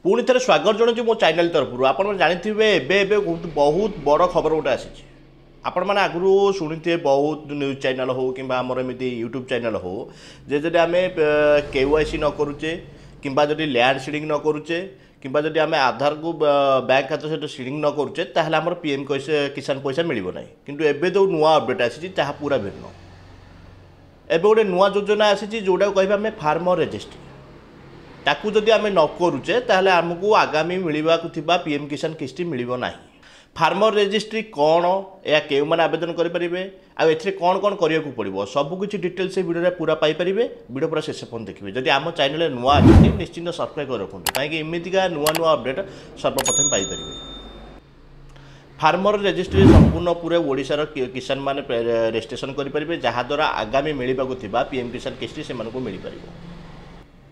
पुणी थे स्वागत जनाऊँ मो चैनल तरफ आप जानते बहुत बड़ खबर गोटे आसी आपण मैंने आगु शुणी बहुत न्यूज चैनल हो कि एमती यूट्यूब चैनल हो जे आम KYC न करुचे कि लैंड सीडिंग न करुचे कि आम आधार को बैंक खाता सहित सीडिंग न करुचे ताहले आमर PM किसान पैसा मिलना ना किंतु एबे जो नुआ अपडेट आसी पूरा भिन्न एबे गोटे नुआ योजना आसी जोटा कह फार्मर रजिस्ट्री ताकू जदि आम न करुचे ताहले आमको आगामी मिलवा PM किसान किस्ती मिलना ना फार्मर रजिस्ट्री कौन या क्यों मैंने आवेदन करेंगे आउ कौन कौन करने को पड़ो सबकि डिटेल्स से वीडियो पूरा पाइपर वीडियो पूरा शेष पर्यटन देखिए जदि आम चैनल नुआ अच्छे निश्चिंत सब्सक्राइब कर रखुँ कहीं एमतीका नुआ नुआ अपडेट सर्वप्रथम पाइपर फार्मर रजिस्ट्री संपूर्ण पूरे ओडिशार किसान मैंने रजिस्ट्रेशन करेंगे जहाद्वारा आगामी मिलवा PM किसान किस्ती से मिल पार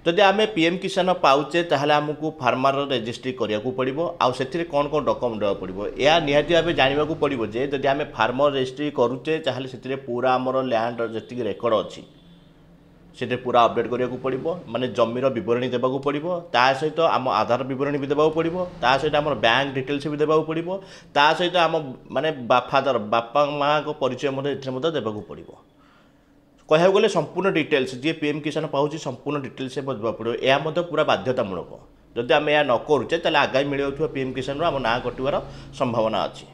जदि आम PM किसान पाचे ताहले आमको फार्मर रजिस्ट्री करिया को पड़िबो आ सेथिरे कौन कौन डॉक्यूमेंट देवा पड़िबो या निहाती भाव जानवा को पड़िबो जे जदि आम फार्मर रजिस्ट्री करूचे ताहले सेथिरे पूरा आमर लैंड जति रेकर्ड अच्छी से पूरा अपडेट करिया को पड़िबो माने जमीर विवरणी देवा को पड़िबो ता सहित आम आधार विवरणी भी देवा पड़िबो ता सहित आम बैंक डिटेल्स भी देवा पड़िबो ता सहित आम माने फादर बापा माँ को परिचय देवा को पड़िबो कह गले संपूर्ण डिटेल्स जी PM किसान पाँच संपूर्ण डिटेल्स देवा पड़ो यह पूरा बाध्यतामूलक जदि आम यह न करुचे ताले आगामी मिलूँ PM किसान आम ना कटार संभावना अच्छी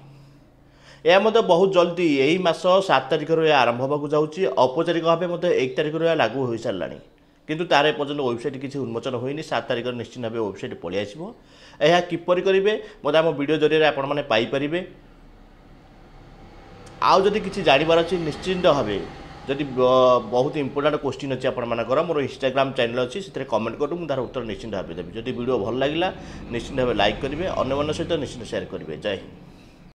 यह बहुत जल्दी यही मास 7 तारिख आरंभ होगा जाऊँगी औपचारिक भाव 1 तारिख लागू हो सारा किंतु तार पर्यटन वेबसाइट किसी उन्मोचन होनी 7 तारिख निश्चित भाव वेबसाइट पलि आसो यह किपर करेंगे मत आम वीडियो जरिए आपरे आउ जदि किसी जानवर अच्छी निश्चिंत भाव जदि बहुत इंपोर्टाट क्वेश्चन अच्छी आपर मोर इंस्टाग्राम चैनल अच्छी से कमेंट करूँ मुझे उत्तर निश्चिंत भाव देवी जदि वीडियो भल लगे निश्चिंत भाव लाइक करेंगे अन्य सहित निश्चिंत शेयर करेंगे जय हिंद।